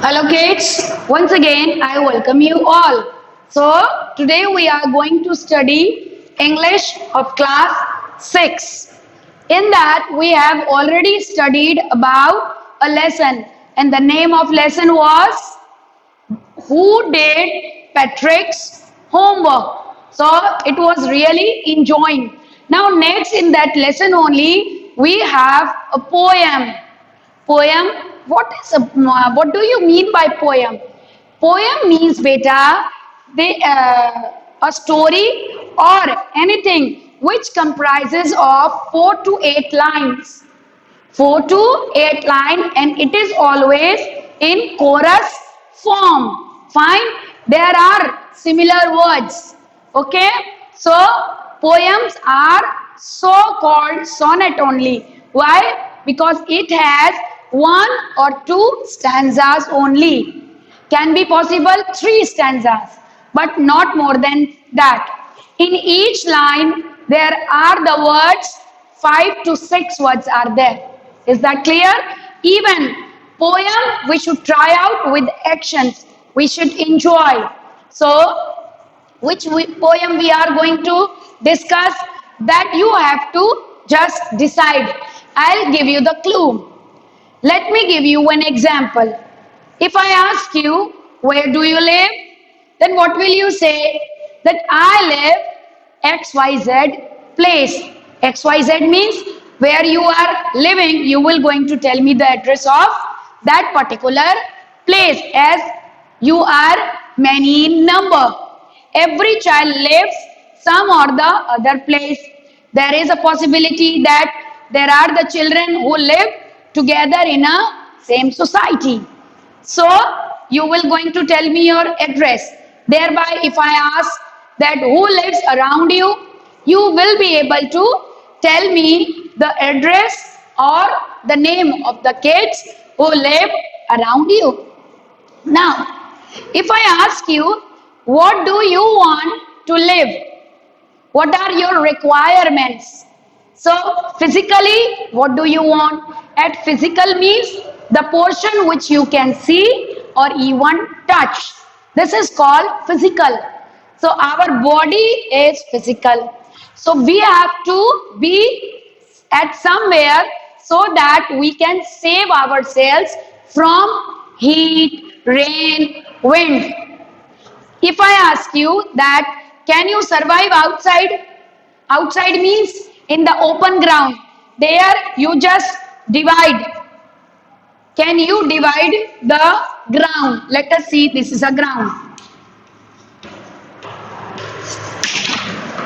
Hello kids, once again I welcome you all. So today we are going to study English of class 6. In that we have already studied about a lesson and the name of lesson was Who Did Patrick's Homework. So it was really enjoying. Now next in that lesson only we have a poem. Poem, what do you mean by poem? Poem means beta a story or anything which comprises of 4 to 8 lines. 4 to 8 line and it is always in chorus form. Fine, there are similar words. Okay, so poems are so called sonnet only. Why? Because it has one or two stanzas only. Can be possible 3 stanzas but not more than that. In each line there are the words 5 to 6 words are there. Is that clear? Even poem we should try out with actions. We should enjoy. So which poem we are going to discuss, that you have to just decide. I'll give you the clue. Let me give you an example. If I ask you, where do you live? Then what will you say? That I live XYZ place. XYZ means where you are living, you will going to tell me the address of that particular place as you are many in number. Every child lives some or the other place. There is a possibility that there are the children who live together in a same society. So you will going to tell me your address. Thereby, if I ask that who lives around you, you will be able to tell me the address or the name of the kids who live around you. Now, if I ask you, what do you want to live? What are your requirements? So, physically, what do you want? At physical means the portion which you can see or even touch. This is called physical. So, our body is physical. So, we have to be at somewhere so that we can save ourselves from heat, rain, wind. If I ask you that can you survive outside? Outside means in the open ground. There you just divide. Can you divide the ground? Let us see, this is a ground.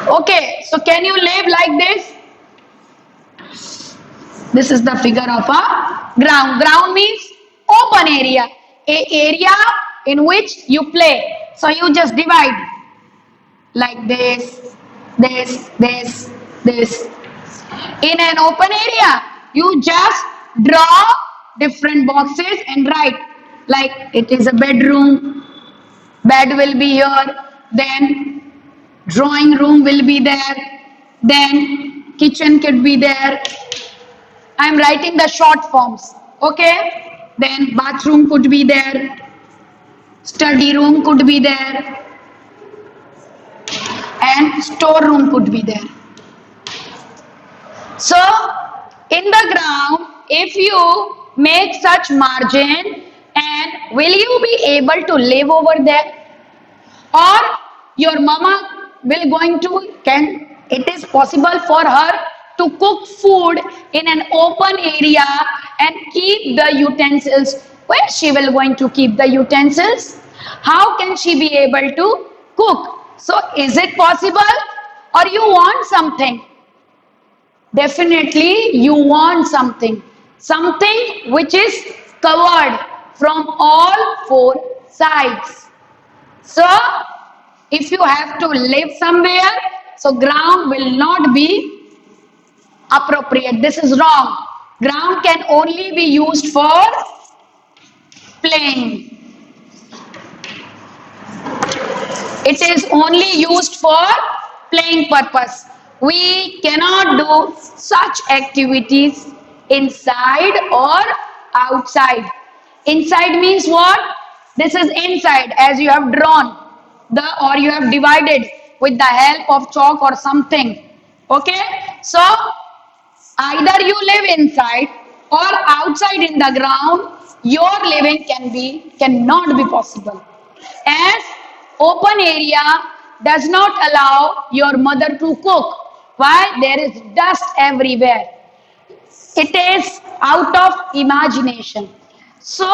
Okay, so can you live like this? This is the figure of a ground. Ground means open area. A area in which you play. So you just divide like this, this. In an open area, you just draw different boxes and write like it is a bedroom, bed will be here, then drawing room will be there, then kitchen could be there. I am writing the short forms, okay? Then bathroom could be there, study room could be there, and storeroom could be there. So, in the ground, if you make such margin, and will you be able to live over there? Or your mama will going to, can it is possible for her to cook food in an open area and keep the utensils? Where she will going to keep the utensils? How can she be able to cook? So is it possible? Or you want something? Definitely you want something. Something which is covered from all 4 sides. So if you have to live somewhere, so ground will not be appropriate. This is wrong. Ground can only be used for playing. It is only used for playing purpose. We cannot do such activities inside or outside. Inside means what? This is inside, as you have drawn the, or you have divided with the help of chalk or something. Okay, so either you live inside or outside in the ground, your living cannot be possible, as open area does not allow your mother to cook. Why? There is dust everywhere. It is out of imagination. So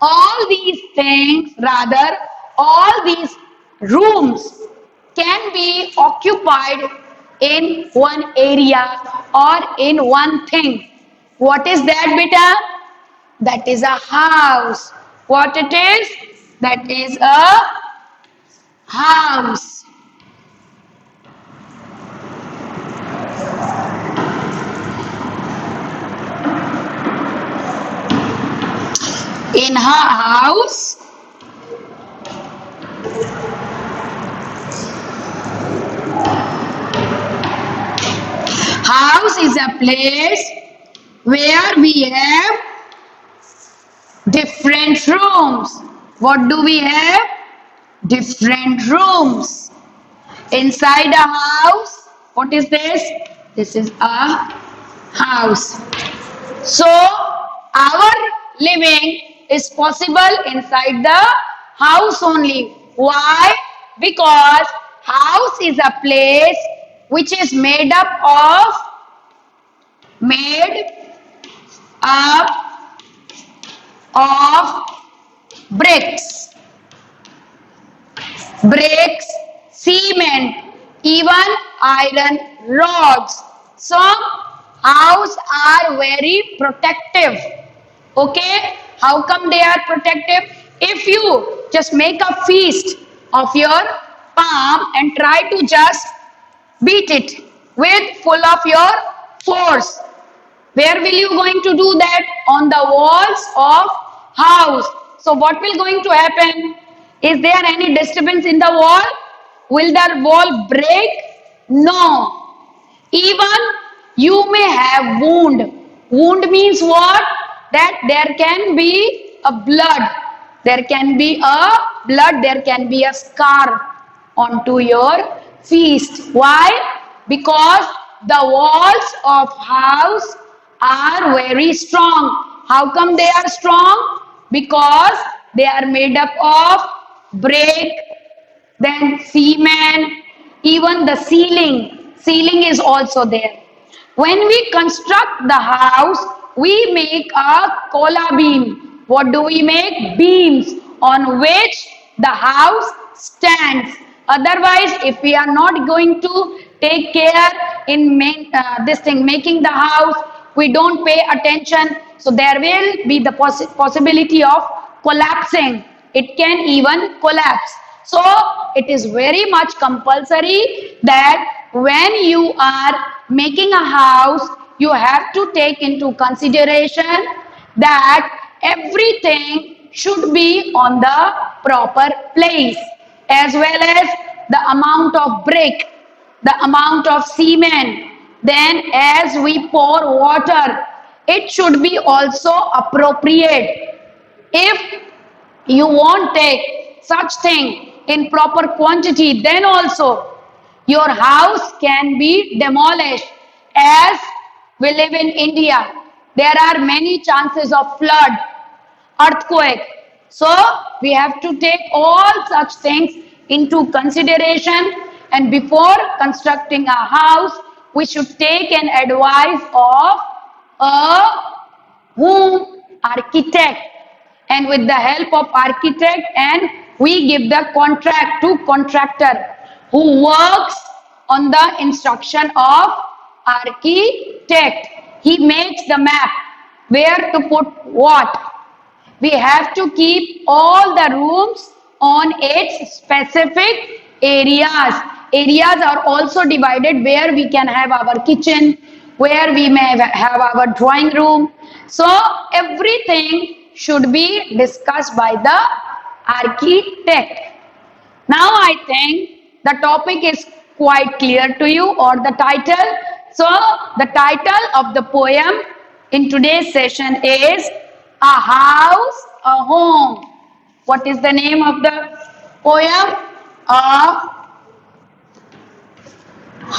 all these things, rather all these rooms, can be occupied in one area or in one thing. What is that, beta? That is a house. What it is? That is a house. In her house, house is a place where we have different rooms. What do we have? Different rooms. Inside a house, what is this? This is a house. So our living is possible inside the house only. Why? Because house is a place which is made up of bricks, cement, even iron rods. So house are very protective. Okay, how come they are protective? If you just make a fist of your palm and try to just beat it with full of your force, where will you going to do that? On the walls of house. So what will going to happen? Is there any disturbance in the wall? Will the wall break? No. Even you may have wound. Wound means what? That there can be a blood. There can be a blood. There can be a scar onto your fist. Why? Because the walls of house are very strong. How come they are strong? Because they are made up of brick, then cement, even the ceiling is also there. When we construct the house, we make a cola beam. What do we make? Beams on which the house stands. Otherwise, if we are not going to take care in making the house, we don't pay attention, so there will be the possibility of collapsing. It can even collapse. So it is very much compulsory that when you are making a house, you have to take into consideration that everything should be on the proper place, as well as the amount of brick, the amount of cement. Then as we pour water, it should be also appropriate. If you won't take such thing in proper quantity, then also your house can be demolished. As we live in India, there are many chances of flood, earthquake. So we have to take all such things into consideration, and before constructing a house, we should take an advice of a architect, and with the help of architect, and we give the contract to contractor who works on the instruction of architect. He makes the map where to put what. We have to keep all the rooms on its specific areas. Areas are also divided where we can have our kitchen, where we may have our drawing room. So everything should be discussed by the architect. Now I think the topic is quite clear to you, or the title. So the title of the poem in today's session is A house, a home. What is the name of the poem? A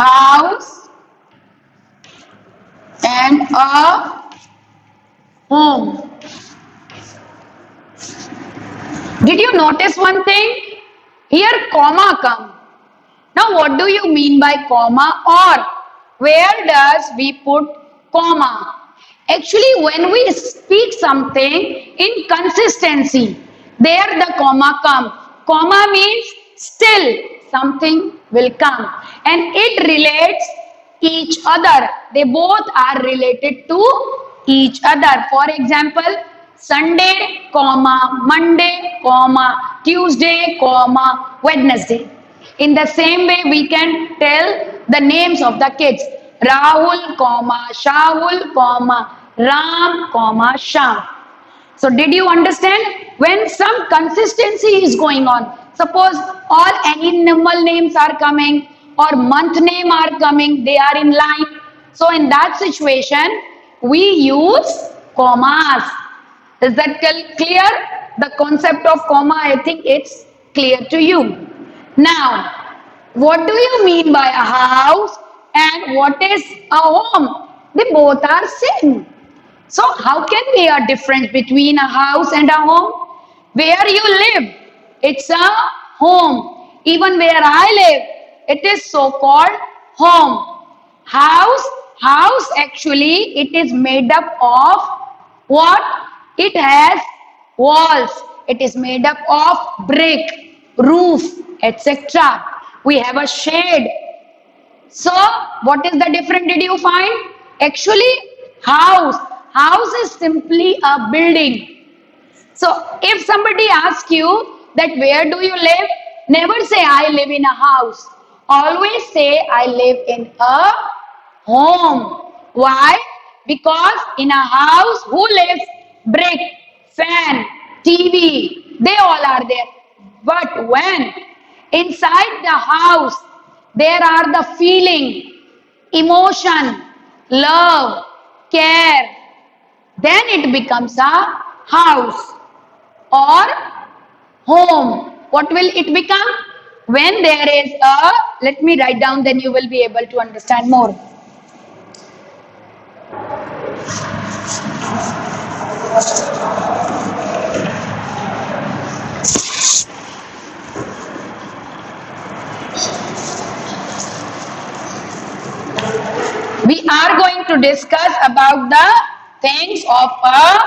house and a home. Did you notice one thing? Here comma come. Now what do you mean by comma, or where does we put comma? Actually, when we speak something in consistency, there the comma come. Comma means still something will come, and it relates each other. They both are related to each other. For example, Sunday, comma, Monday, comma, Tuesday, comma, Wednesday. In the same way, we can tell the names of the kids. Rahul, comma, Shahul, comma, Ram, comma, Sham. So did you understand? When some consistency is going on, suppose all animal names are coming or month name are coming, they are in line. So in that situation, we use commas. Is that clear? The concept of comma, I think it's clear to you. Now, what do you mean by a house and what is a home? They both are same. So how can be a difference between a house and a home? Where you live, it's a home. Even where I live, it is so called home. House actually it is made up of what? It has walls. It is made up of brick, roof, etc. We have a shade. So, what is the difference did you find? Actually, house. House is simply a building. So, if somebody asks you that where do you live, never say I live in a house. Always say I live in a home. Why? Because in a house, who lives? Brick, fan, TV, they all are there. But when inside the house, there are the feeling, emotion, love, care, then it becomes a house or home. What will it become? When there is a, let me write down, then you will be able to understand more. We are going to discuss about the things of a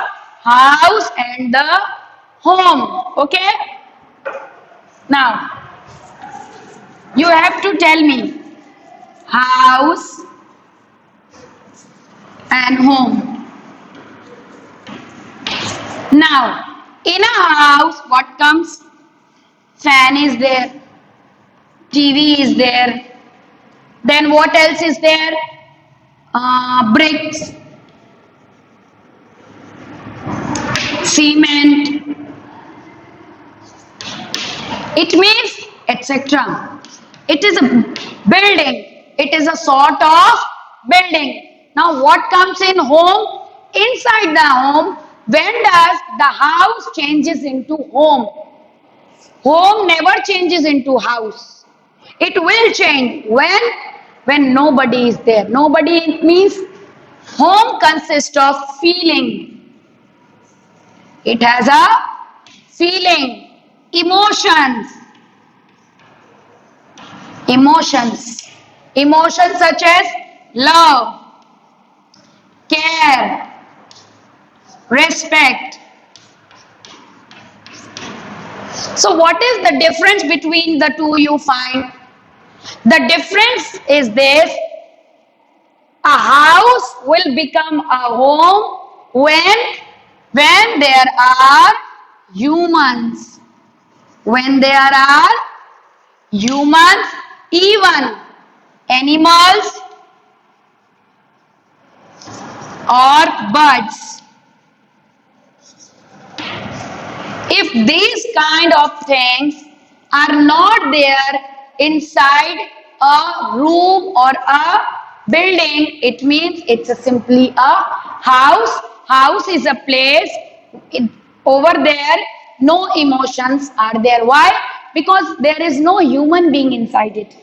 house and the home. Okay? Now, you have to tell me house and home. Now, in a house, what comes? Fan is there, TV is there. Then what else is there? Bricks, cement. It means etc. It is a building. It is a sort of building. Now what comes in home? Inside the home, when does the house changes into home? Home never changes into house. It will change when nobody is there. Nobody means home consists of feeling. It has a feeling, emotions. Emotions such as love, care, respect. So what is the difference between the two you find? The difference is this: a house will become a home when there are humans. When there are humans, even animals or birds. If these kind of things are not there inside a room or a building, it means it's simply a house. House is a place it, over there, no emotions are there. Why? Because there is no human being inside it.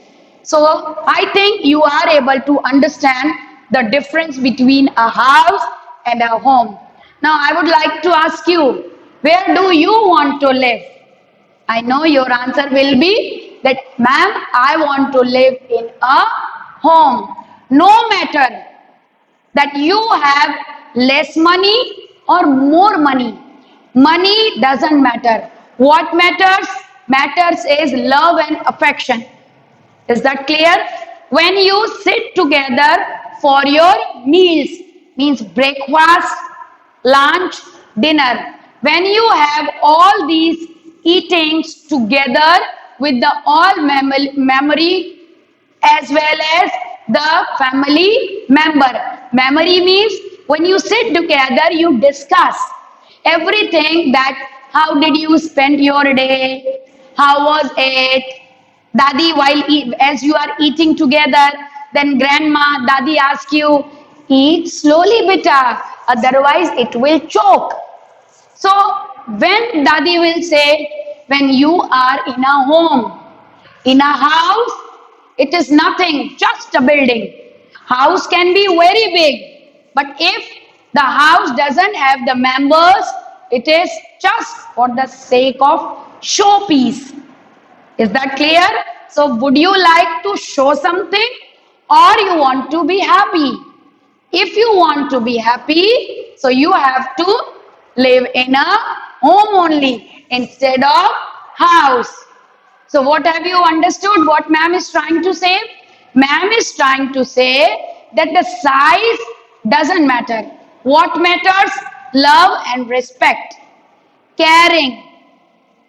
So I think you are able to understand the difference between a house and a home. Now I would like to ask you, where do you want to live? I know your answer will be that, ma'am, I want to live in a home. No matter that you have less money or more money. Money doesn't matter. What matters is love and affection. Is that clear? When you sit together for your meals, means breakfast, lunch, dinner. When you have all these eatings together with the all memory as well as the family member. Memory means when you sit together, you discuss everything that how did you spend your day, how was it, Dadi, while as you are eating together, then grandma, Dadi asks you, eat slowly, beta, otherwise it will choke. So when Dadi will say, when you are in a home, in a house, it is nothing, just a building. House can be very big, but if the house doesn't have the members, it is just for the sake of showpiece. Is that clear? So would you like to show something or you want to be happy? If you want to be happy, so you have to live in a home only instead of house. So what have you understood? What ma'am is trying to say? Ma'am is trying to say that the size doesn't matter. What matters? Love and respect. Caring.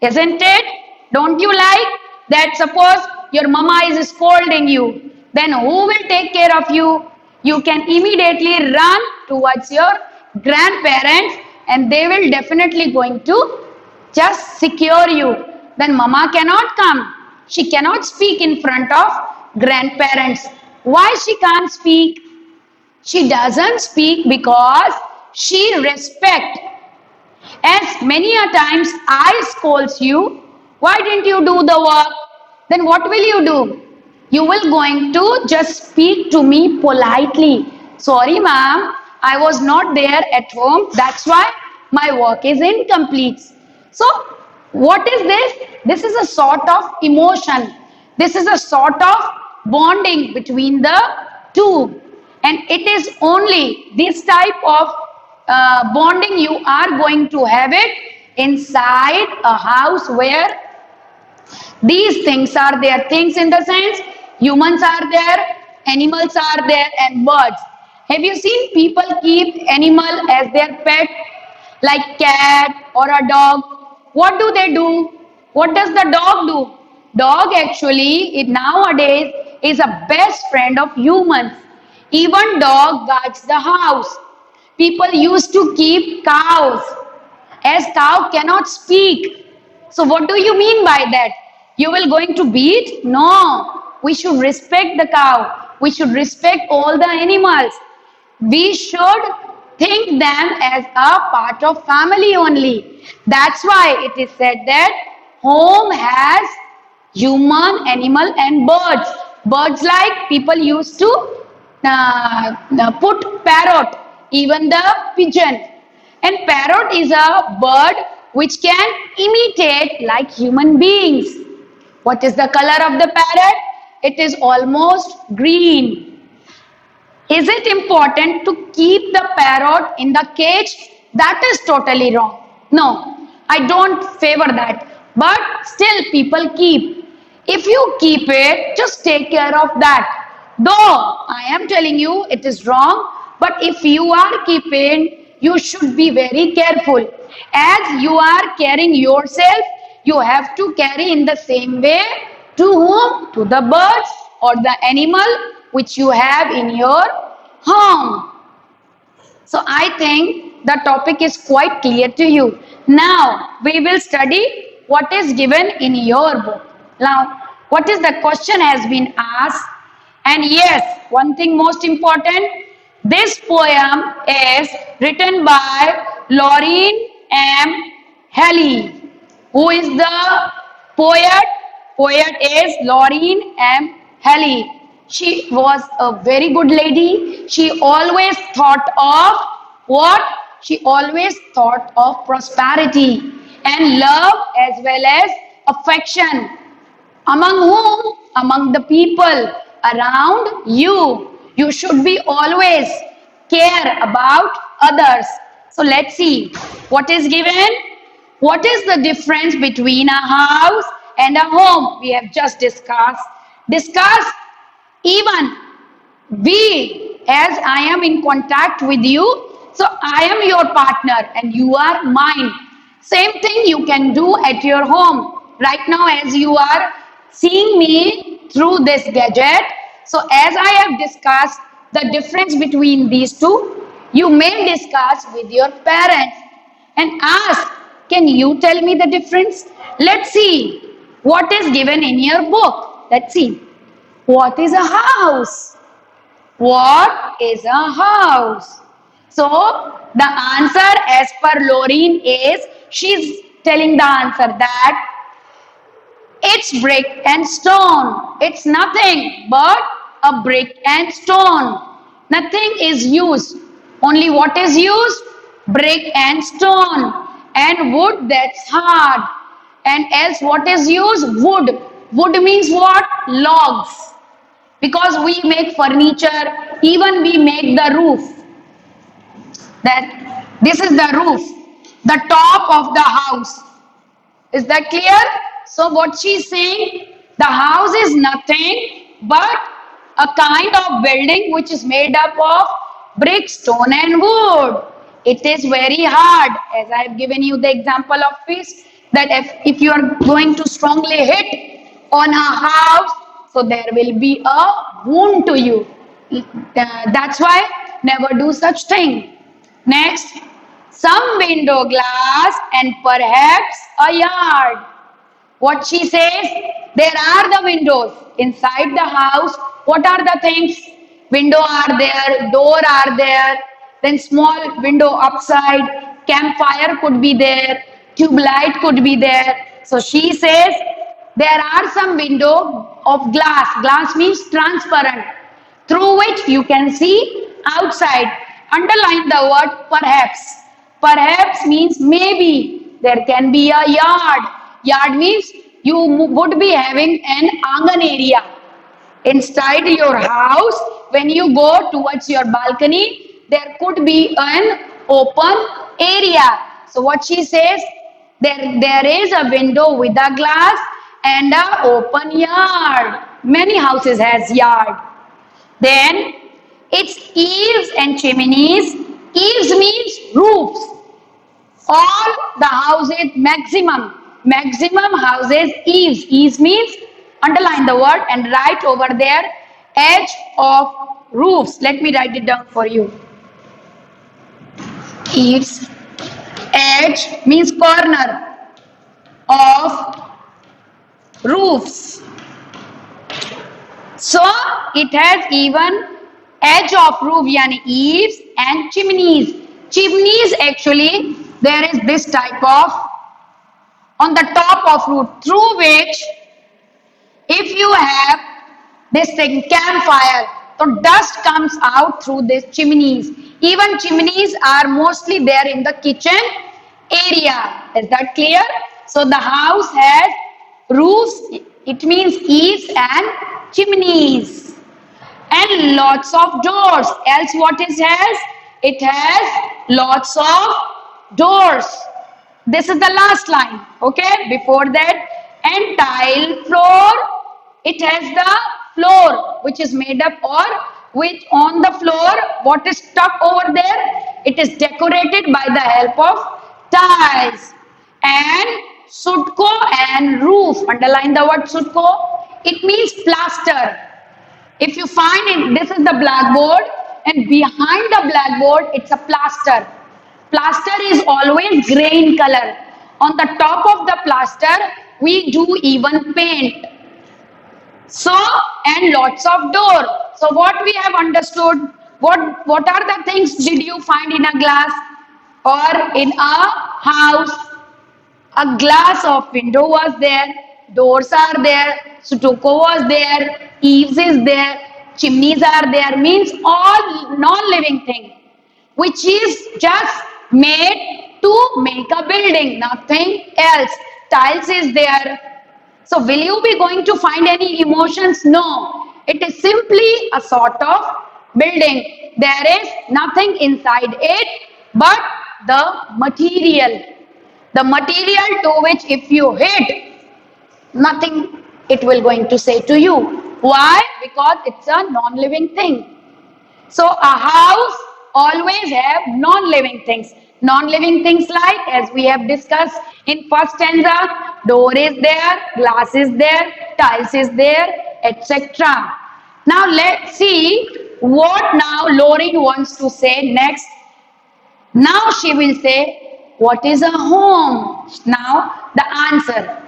Isn't it? Don't you like that? Suppose your mama is scolding you. Then who will take care of you? You can immediately run towards your grandparents and they will definitely going to just secure you. Then mama cannot come. She cannot speak in front of grandparents. Why she can't speak? She doesn't speak because she respect. As many a times I scolds you, why didn't you do the work? Then what will you do? You will going to just speak to me politely. Sorry ma'am, I was not there at home. That's why my work is incomplete. So what is this? This is a sort of emotion. This is a sort of bonding between the two. And it is only this type of bonding you are going to have it inside a house where these things are there. Things in the sense, humans are there, animals are there, and birds. Have you seen people keep animal as their pet, like cat or a dog? What do they do? What does the dog do? Dog actually, nowadays, is a best friend of humans. Even dog guards the house. People used to keep cows, as cow cannot speak. So what do you mean by that? You will going to beat? No. We should respect the cow. We should respect all the animals. We should think them as a part of family only. That's why it is said that home has human, animal and birds. Birds like people used to put parrot, even the pigeon. And parrot is a bird which can imitate like human beings. What is the color of the parrot? It is almost green. Is it important to keep the parrot in the cage? That is totally wrong. No, I don't favor that. But still people keep. If you keep it, just take care of that. Though I am telling you it is wrong, but if you are keeping, you should be very careful. As you are carrying yourself, you have to carry in the same way to whom? To the birds or the animal which you have in your home. So I think the topic is quite clear to you. Now we will study what is given in your book. Now what is the question has been asked, and yes, one thing most important, this poem is written by Laureen M. Halley. Who is the poet? Poet is Laureen M. Halley. She was a very good lady. She always thought of what? She always thought of prosperity and love as well as affection. Among whom? Among the people around you. You should be always care about others. So let's see what is given. What is the difference between a house and a home? We have just discussed. Discuss even we, as I am in contact with you, so I am your partner and you are mine. Same thing you can do at your home. Right now, as you are seeing me through this gadget, so as I have discussed the difference between these two, you may discuss with your parents and ask, can you tell me the difference? Let's see what is given in your book. Let's see. What is a house? What is a house? So the answer as per Laureen is, she's telling the answer that it's brick and stone. It's nothing but a brick and stone. Nothing is used. Only what is used? Brick and stone. And wood that's hard. And else what is used? Wood. Wood means what? Logs. Because we make furniture, even we make the roof. That this is the roof, the top of the house. Is that clear? So what she's saying, the house is nothing but a kind of building which is made up of brick, stone and wood. It is very hard, as I have given you the example of fish, that if you are going to strongly hit on a house, so there will be a wound to you. That's why never do such thing. Next, some window glass and perhaps a yard. What she says, there are the windows inside the house. What are the things? Window are there, door are there, then small window upside, campfire could be there, tube light could be there. So she says, there are some window of glass. Glass means transparent, through which you can see outside. Underline the word perhaps. Perhaps means maybe. There can be a yard. Yard means you would be having an angan area inside your house. When you go towards your balcony, there could be an open area. So what she says, there is a window with a glass and a open yard. Many houses has yard. Then it's eaves and chimneys. Eaves means roofs. All the houses maximum houses eaves. Eaves means, underline the word and write over there, edge of roofs. Let me write it down for you. Eaves, edge means corner of roofs. So it has even edge of roof, yani eaves and chimneys. Chimneys, actually there is this type of on the top of roof, through which if you have this thing campfire, so dust comes out through these chimneys. Even chimneys are mostly there in the kitchen area. Is that clear? So the house has roofs, it means eaves and chimneys. And lots of doors. Else what it has? It has lots of doors. This is the last line. Okay. Before that, and tile floor. It has the floor which is made up, or which on the floor what is stuck over there. It is decorated by the help of tiles. And sutko and roof. Underline the word sutko. It means plaster. If you find it, this is the blackboard, and behind the blackboard it's a plaster. Plaster is always grey in color. On the top of the plaster we do even paint. So, and lots of door. So what we have understood, what are the things did you find in a glass? or in a house, a glass of window was there, doors are there, stucco was there, eaves is there, chimneys are there, means all non-living thing which is just made to make a building, nothing else. Tiles is there. So will you be going to find any emotions? No, it is simply a sort of building. There is nothing inside it but the material, the material to which if you hit, nothing it will going to say to you. Why? Because it's a non-living thing. So a house always have non-living things. Non-living things like, as we have discussed in first stanza, door is there, glass is there, tiles is there, etc. Now let's see what now Lauren wants to say next. Now she will say, what is a home? Now the answer,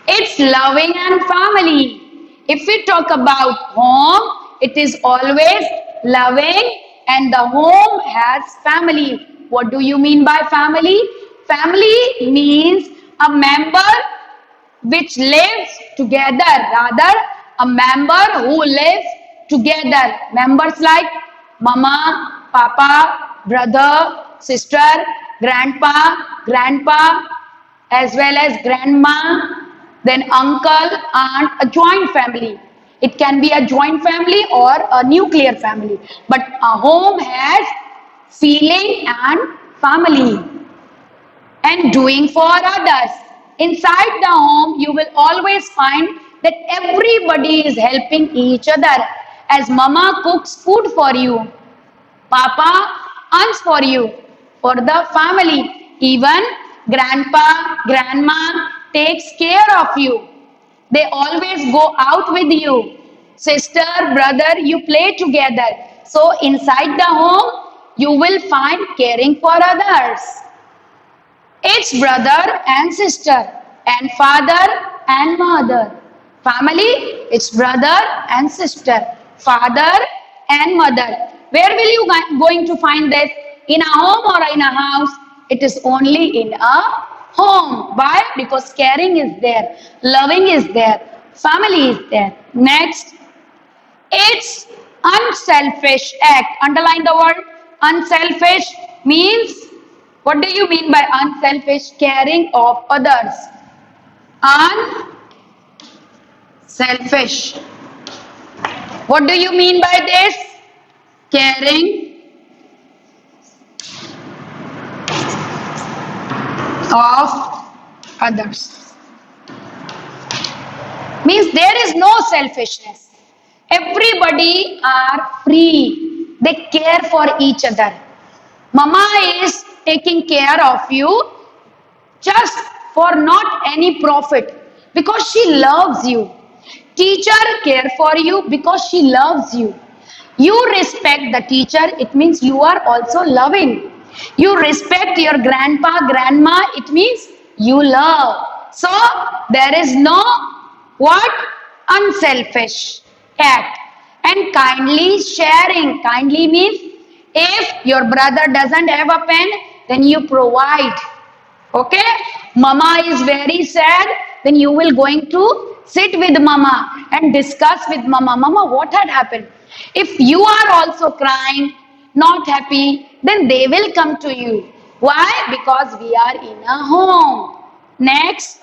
it's loving and family. If we talk about home, it is always loving and the home has family. What do you mean by family? Family means a member which lives together, rather a member who lives together. Members like mama, papa, brother, sister, grandpa, as well as grandma, then uncle, aunt, a joint family. It can be a joint family or a nuclear family, but a home has feeling and family and doing for others. Inside the home, you will always find that everybody is helping each other. As mama cooks food for you, papa earns for you, for the family. Even grandpa, grandma takes care of you. They always go out with you. Sister, brother, you play together. So inside the home, you will find caring for others. It's brother and sister and father and mother. Family, it's brother and sister, father and mother. Where will you going to find this? In a home or in a house? It is only in a home. Why? Because caring is there, loving is there, family is there. Next, it's unselfish act. Underline the word unselfish. Means, what do you mean by unselfish? Caring of others. Unselfish. What do you mean by this? Caring of others. Means there is no selfishness. Everybody are free. They care for each other. Mama is taking care of you just for not any profit, because she loves you. Teacher care for you because she loves you. You respect the teacher, it means you are also loving. You respect your grandpa, grandma, it means you love. So there is no what? Unselfish act. And kindly sharing. Kindly means if your brother doesn't have a pen, then you provide. Okay? Mama is very sad, then you will going to sit with mama and discuss with mama. Mama, what had happened? If you are also crying, not happy, then they will come to you. Why? Because we are in a home. Next,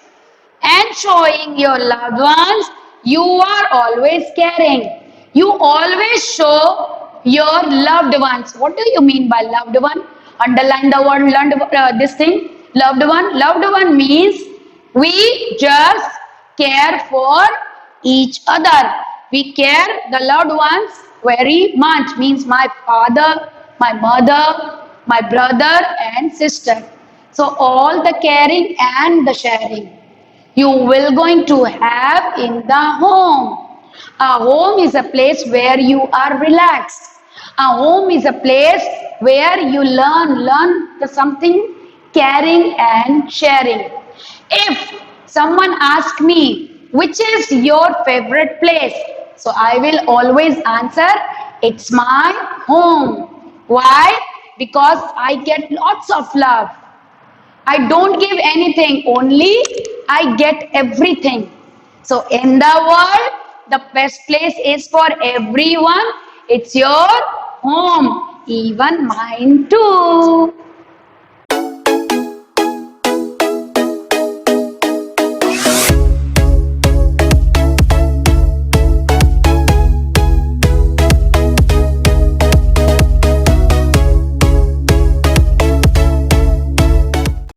and showing your loved ones, you are always caring. You always show your loved ones. What do you mean by loved one? Underline the word this thing. Loved one. Loved one means we just care for each other. We care the loved ones very much. Means my father, my mother, my brother and sister. So all the caring and the sharing you will going to have in the home. A home is a place where you are relaxed. A home is a place where you learn the something caring and sharing. If someone asks me, which is your favorite place? So I will always answer, it's my home. Why? because I get lots of love. I don't give anything, only I get everything. So in the world, the best place is for everyone. It's your home, even mine too.